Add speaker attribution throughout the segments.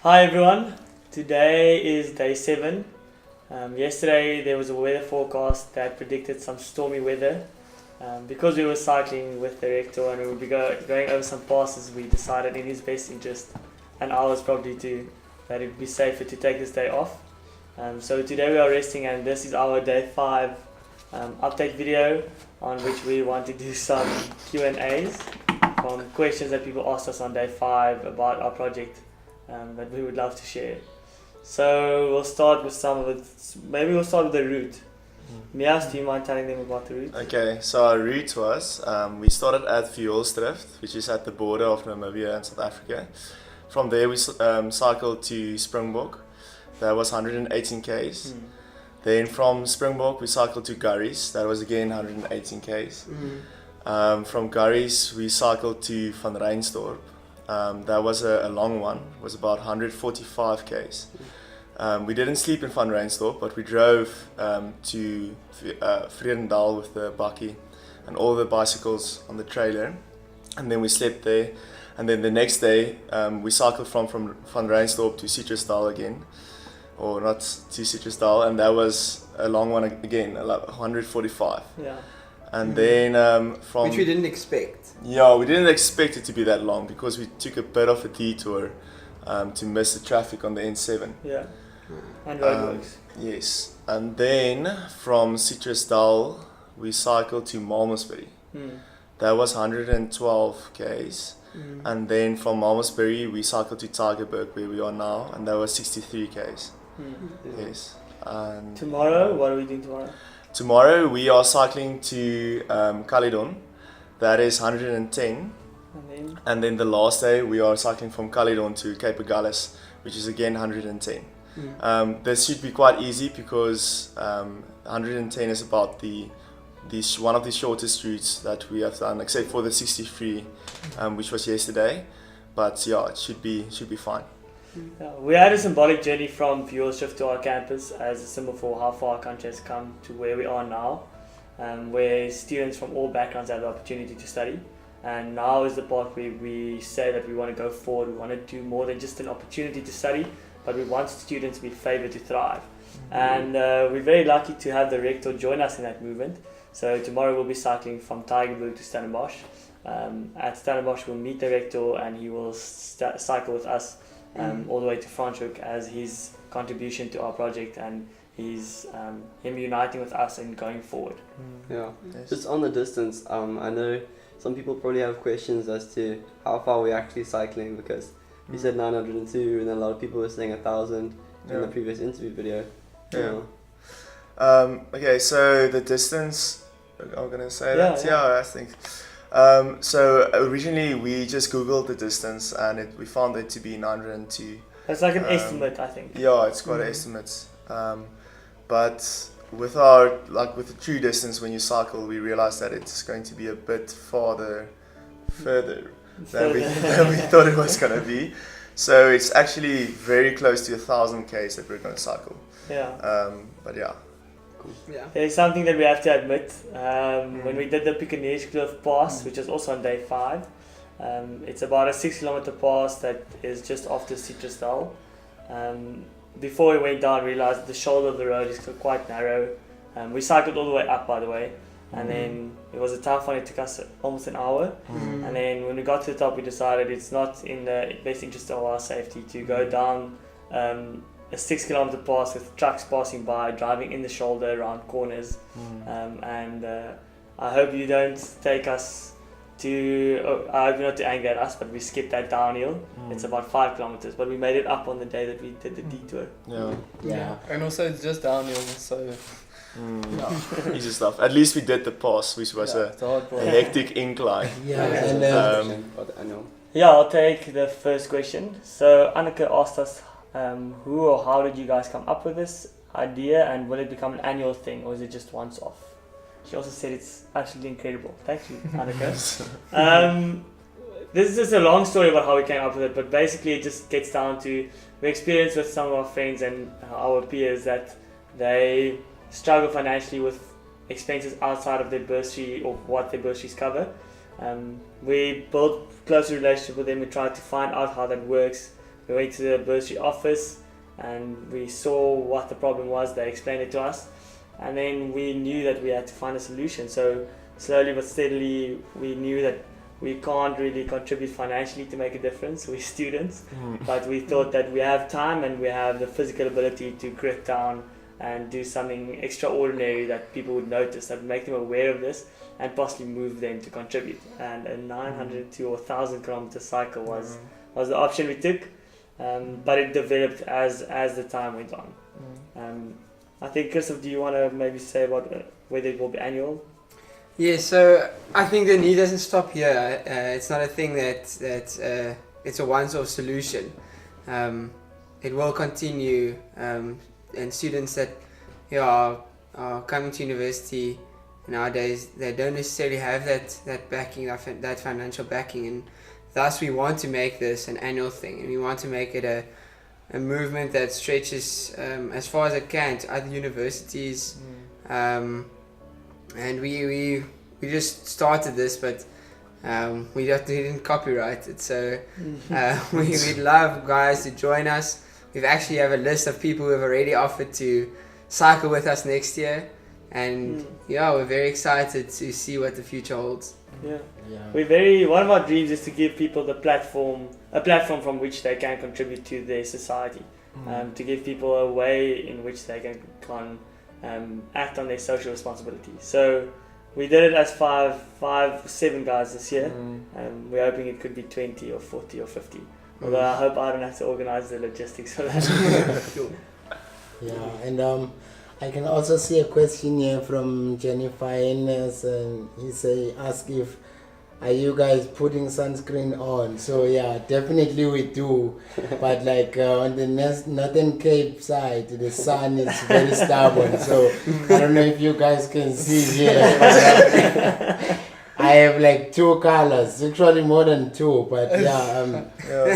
Speaker 1: Hi everyone, today is day 7. Yesterday there was a weather forecast that predicted some stormy weather. Because we were cycling with the rector and we would be going over some passes, we decided in his best interest and ours probably too, that it would be safer to take this day off. So today we are resting and this is our day 5 update video on which we want to do some Q&As from questions that people asked us on day 5 about our project. That we would love to share. So we'll start with some of it. Maybe we'll start with the route. Mias, do you mind telling them about the route?
Speaker 2: Okay, so our route was, we started at Fjolsdrift, which is at the border of Namibia and South Africa. From there we cycled to Springbok, that was 118 k's. Then from Springbok we cycled to Gurries, that was again 118 k's. From Gurries we cycled to Van Reinsdorp. That was a long one, it was about 145 k's. We didn't sleep in Van Reinsdorp, but we drove to Vredendal with the bakkie and all the bicycles on the trailer, and then we slept there. And then the next day we cycled from Van Reinsdorp to Citrusdal again, or not to Citrusdal, and that was a long one again, 145.
Speaker 1: Yeah.
Speaker 2: And then from...
Speaker 3: Which we didn't expect.
Speaker 2: Yeah, we didn't expect it to be that long because we took a bit of a detour to miss the traffic on the N7.
Speaker 1: Yeah. And roadworks.
Speaker 2: Yes. And then from Citrusdal we cycled to Malmesbury. That was 112 k's. And then from Malmesbury we cycled to Tygerberg where we are now, and that was 63 k's. Yes. And
Speaker 1: Tomorrow, what are we doing tomorrow?
Speaker 2: tomorrow we are cycling to Caledon. That is 110. And then the last day we are cycling from Caledon to Cape Agulhas, which is again 110. This should be quite easy because 110 is about one of the shortest routes that we have done, except for the 63, which was yesterday. But yeah, it should be fine.
Speaker 1: Yeah, we had a symbolic journey from Fjolsdrift to our campus as a symbol for how far our country has come to where we are now, where students from all backgrounds have the opportunity to study. And now is the part where we say that we want to go forward, we want to do more than just an opportunity to study, but we want students to be favoured to thrive. And we're very lucky to have the rector join us in that movement. So tomorrow we'll be cycling from Tygerberg to Stellenbosch. At Stellenbosch we'll meet the rector and he will cycle with us all the way to Franschhoek as his contribution to our project and his him uniting with us and going forward.
Speaker 3: Yeah.
Speaker 2: Yes.
Speaker 3: Just on the distance, I know some people probably have questions as to how far we're actually cycling, because we said 902 and then a lot of people were saying 1,000 in the previous interview video.
Speaker 2: Okay, so the distance, I'm gonna say I think. So originally we just googled the distance and we found it to be 902.
Speaker 1: That's like an estimate, I think.
Speaker 2: Yeah, it's quite an estimate. But with with the true distance when you cycle, we realized that it's going to be a bit further than we thought it was going to be. So it's actually very close to 1,000 k's that we're going to cycle.
Speaker 1: Yeah.
Speaker 2: But yeah.
Speaker 3: Cool. Yeah.
Speaker 1: There's something that we have to admit. When we did the Pieterneerkloof pass, which was also on day 5, it's about a 6-kilometer pass that is just after Citrusdal. Before we went down, we realized that the shoulder of the road is quite narrow. We cycled all the way up, by the way, and then it was a tough one. It took us almost an hour. And then when we got to the top, we decided it's not in the best interest of our safety to go down a 6-kilometer pass with trucks passing by, driving in the shoulder around corners. And I hope you don't take us I hope you're not too angry at us, but we skipped that downhill. It's about 5 kilometers, but we made it up on the day that we did the detour.
Speaker 4: Yeah. And also it's just downhill, so
Speaker 2: easy stuff. At least we did the pass, which was a hectic incline.
Speaker 1: I'll take the first question. So Anneke asked us, who or how did you guys come up with this idea, and will it become an annual thing, or is it just once off? She also said it's absolutely incredible. Thank you, Anneke. This is just a long story about how we came up with it, but basically it just gets down to we experienced with some of our friends and our peers that they struggle financially with expenses outside of their bursary or what their bursaries cover. We built closer relationship with them. We tried to find out how that works. We went to the bursary office and we saw what the problem was. They explained it to us, and then we knew that we had to find a solution. So slowly but steadily, we knew that we can't really contribute financially to make a difference. We're students, but we thought that we have time and we have the physical ability to grit down and do something extraordinary that people would notice, that would make them aware of this and possibly move them to contribute. And a 900 to 1,000 kilometer cycle was the option we took, but it developed as the time went on. I think, Christoph, do you want to maybe say about whether it will be annual?
Speaker 5: Yeah, so I think the need doesn't stop here. It's not a thing that it's a once-off solution. It will continue, and students that are coming to university nowadays, they don't necessarily have that backing, that financial backing, and thus we want to make this an annual thing, and we want to make it a movement that stretches as far as it can to other universities. And we just started this, but we didn't copyright it, so we'd love guys to join us. We actually have a list of people who have already offered to cycle with us next year, and we're very excited to see what the future holds.
Speaker 1: One of our dreams is to give people a platform from which they can contribute to their society, to give people a way in which they can act on their social responsibility. So we did it as 7 guys this year, and we're hoping it could be 20 or 40 or 50. Although I hope I don't have to organize the logistics for that.
Speaker 6: And I can also see a question here from Jennifer Ennis, and ask if are you guys putting sunscreen on? So yeah, definitely we do, but like on the Northern Cape side, the sun is very stubborn, so I don't know if you guys can see here. I have like 2 colors, actually more than 2, but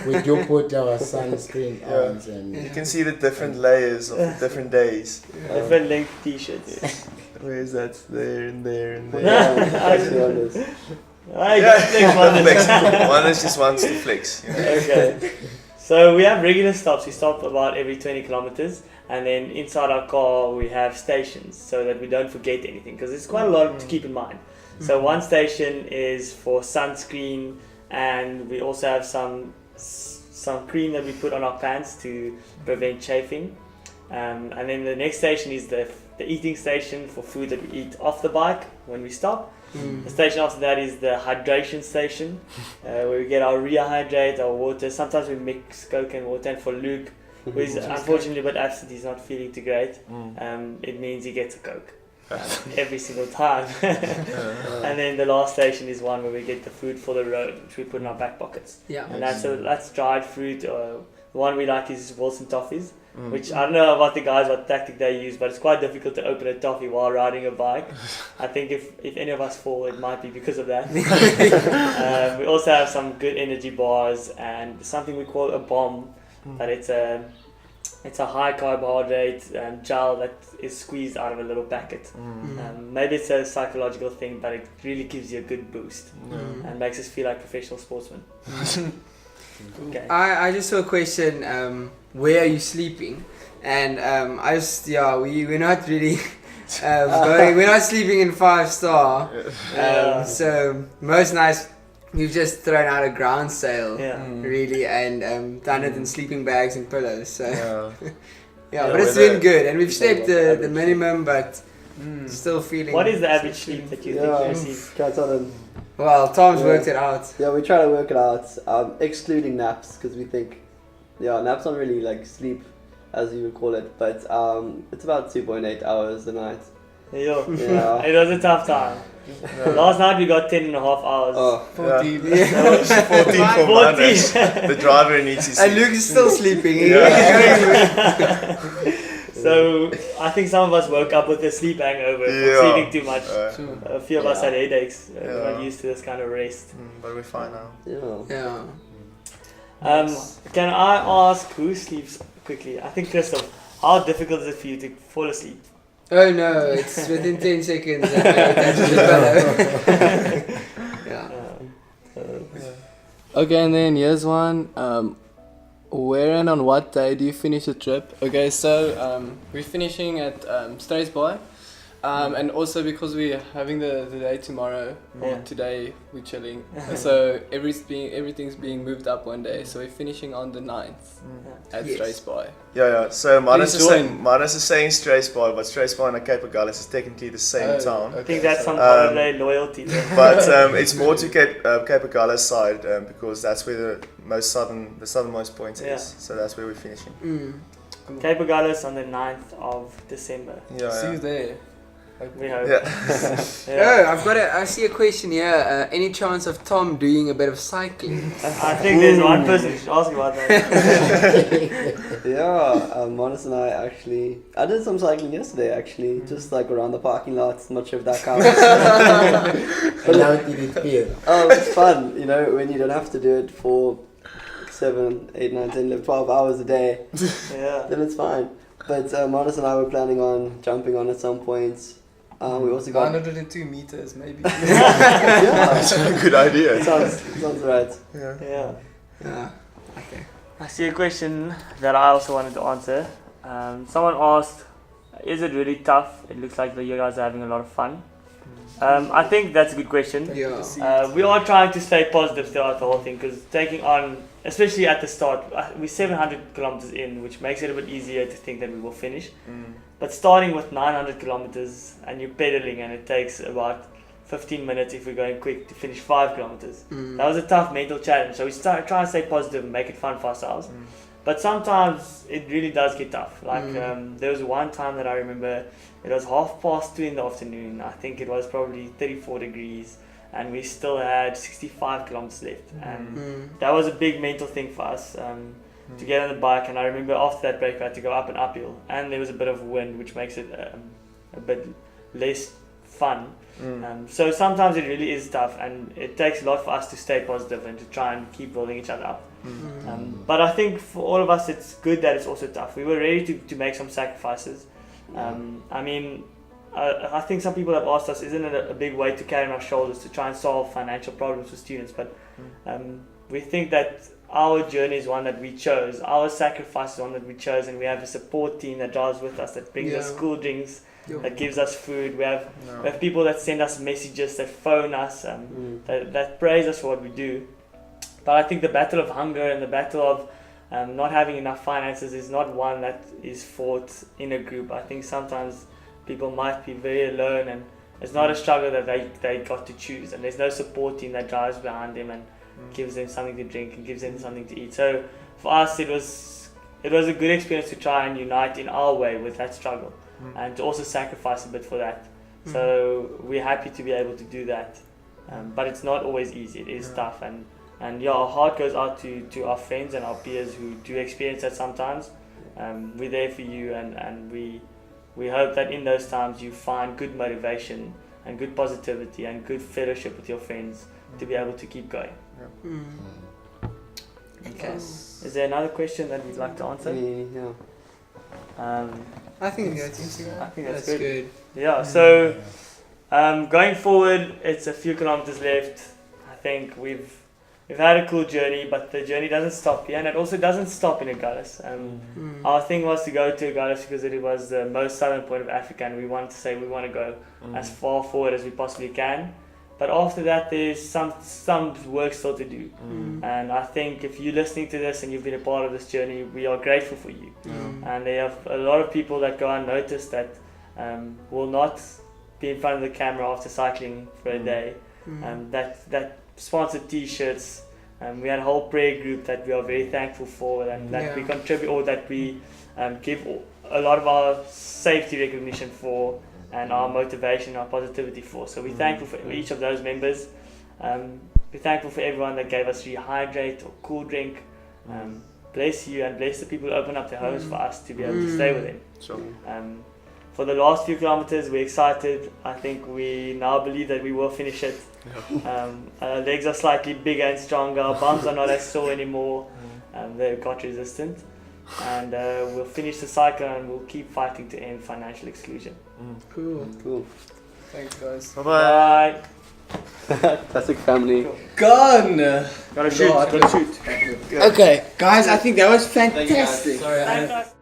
Speaker 6: we do put our sunscreen on. And
Speaker 2: You can see the different layers of the different days.
Speaker 1: Different length t-shirts.
Speaker 2: Where is that? There and there and there. One is just wants to flex.
Speaker 1: Okay. So we have regular stops. We stop about every 20 kilometers, and then inside our car we have stations so that we don't forget anything, because it's quite a lot to keep in mind. So one station is for sunscreen, and we also have some cream that we put on our pants to prevent chafing. And then the next station is the eating station for food that we eat off the bike when we stop. The station after that is the hydration station, where we get our rehydrate, our water. Sometimes we mix Coke and water, and for Luke, who is unfortunately a bit absent, he's not feeling too great, it means he gets a Coke. Every single time. And then the last station is one where we get the food for the road, which we put in our back pockets. And that's dried fruit. The one we like is Wilson toffees, which I don't know about the guys what tactic they use, but it's quite difficult to open a toffee while riding a bike. I think if any of us fall, it might be because of that. We also have some good energy bars and something we call a bomb, but it's a high carbohydrate gel that is squeezed out of a little packet. Maybe it's a psychological thing, but it really gives you a good boost and makes us feel like professional sportsmen. Okay.
Speaker 5: I just saw a question, where are you sleeping? And we're not really we're not sleeping in 5-star. So most nights we've just thrown out a ground sail, really, and done it in sleeping bags and pillows. So but it's been good, and we've slept the minimum, but still feeling.
Speaker 1: What is the average sleep that you think you receive?
Speaker 3: Can't tell them.
Speaker 5: Well, Tom's worked it out.
Speaker 3: Yeah, we try to work it out, excluding naps, because we think, naps aren't really like sleep, as you would call it, but it's about 2.8 hours a night.
Speaker 1: It was a tough time. Last night we got 10 and a half hours.
Speaker 4: 14.
Speaker 2: 14 for Mondays. The driver needs his sleep.
Speaker 5: And Luke is still sleeping.
Speaker 1: So I think some of us woke up with a sleep hangover from sleeping too much. A few of us had headaches. We're not used to this kind of rest.
Speaker 2: But we're fine now.
Speaker 1: Can I ask who sleeps quickly? I think Christoph, how difficult is it for you to fall asleep?
Speaker 5: Oh no, it's within 10 seconds.
Speaker 4: Okay, and then here's one. where and on what day do you finish the trip? Okay, so we're finishing at Straysbaai. And also because we're having the day tomorrow, or today we're chilling, so everything's being moved up one day, so we're finishing on the 9th at Straysbaai.
Speaker 2: Yeah. So Marnus
Speaker 4: Please
Speaker 2: is saying Straysbaai, but Straysbaai and Cape Agulhas is technically the same town.
Speaker 1: I think that's some holiday loyalty there.
Speaker 2: But it's more to Cape Agulhas side because that's where the southernmost point is. So that's where we're finishing.
Speaker 1: Cape Agulhas on the 9th of December.
Speaker 4: See you there.
Speaker 1: We hope.
Speaker 5: I see a question here. Any chance of Tom doing a bit of cycling?
Speaker 1: I think there's one person who should ask about that.
Speaker 3: Manus and I did some cycling yesterday actually, just like around the parking lot. Not sure if that counts.
Speaker 6: But how did it feel?
Speaker 3: It's fun, when you don't have to do it for 7, 8, 9, 10, 11, 12 hours a day. Then it's fine. But Manus and I were planning on jumping on at some point. We also got
Speaker 4: 102 meters, maybe.
Speaker 2: That's a good idea.
Speaker 3: Sounds right.
Speaker 1: Yeah.
Speaker 5: Okay.
Speaker 1: I see a question that I also wanted to answer. Someone asked, is it really tough? It looks like you guys are having a lot of fun. I think that's a good question. We are trying to stay positive throughout the whole thing because taking on, especially at the start, we're 700 kilometers in, which makes it a bit easier to think that we will finish. But starting with 900 kilometers and you're pedaling and it takes about 15 minutes if we're going quick to finish 5 kilometers. That was a tough mental challenge. So we try and stay positive and make it fun for ourselves. But sometimes it really does get tough. Like there was one time that I remember, it was 2:30 in the afternoon. I think it was probably 34 degrees and we still had 65 kilometers left. And that was a big mental thing for us to get on the bike. And I remember after that break we had to go up an uphill and there was a bit of wind which makes it a bit less fun. So sometimes it really is tough and it takes a lot for us to stay positive and to try and keep building each other up. But I think for all of us it's good that it's also tough. We were ready to make some sacrifices. I think some people have asked us, isn't it a big weight to carry on our shoulders to try and solve financial problems for students? But we think that our journey is one that we chose, our sacrifice is one that we chose, and we have a support team that drives with us, that brings us school drinks, that gives us food. We have people that send us messages, that phone us, that praise us for what we do. But I think the battle of hunger and the battle of not having enough finances is not one that is fought in a group. I think sometimes people might be very alone and it's not a struggle that they got to choose, and there's no support team that drives behind them and gives them something to drink and gives them something to eat. So for us it was a good experience to try and unite in our way with that struggle and to also sacrifice a bit for that. So we're happy to be able to do that, but it's not always easy. It is tough, and our heart goes out to our friends and our peers who do experience that sometimes. We're there for you, and we hope that in those times you find good motivation and good positivity and good fellowship with your friends to be able to keep going. Okay. Is there another question that you'd like to answer?
Speaker 5: I think that's good.
Speaker 1: Yeah. So going forward, it's a few kilometers left. I think we've had a cool journey, but the journey doesn't stop here, and it also doesn't stop in Agulhas. Our thing was to go to Agulhas because it was the most southern point of Africa, and we wanted to say we want to go as far forward as we possibly can. But after that, there's some work still to do. And I think if you're listening to this and you've been a part of this journey, we are grateful for you. And there are a lot of people that go unnoticed that will not be in front of the camera after cycling for a day. That sponsored t-shirts. We had a whole prayer group that we are very thankful for, and that we contribute, or that we give a lot of our safety recognition for, and our motivation, our positivity for. So we're thankful for each of those members. We're thankful for everyone that gave us Rehydrate or cool drink. Bless you, and bless the people who open up their homes for us to be able to stay with them.
Speaker 2: Sure.
Speaker 1: For the last few kilometers, we're excited. I think we now believe that we will finish it. Our legs are slightly bigger and stronger. Our bums are not as sore anymore. They've got resistant. And we'll finish the cycle and we'll keep fighting to end financial exclusion.
Speaker 3: Cool.
Speaker 4: Thanks, guys.
Speaker 2: Bye-bye.
Speaker 3: Classic family.
Speaker 1: Cool.
Speaker 4: Gone!
Speaker 1: Gotta shoot.
Speaker 4: Okay, guys, I think that was fantastic.
Speaker 5: Sorry,
Speaker 1: Thanks, guys.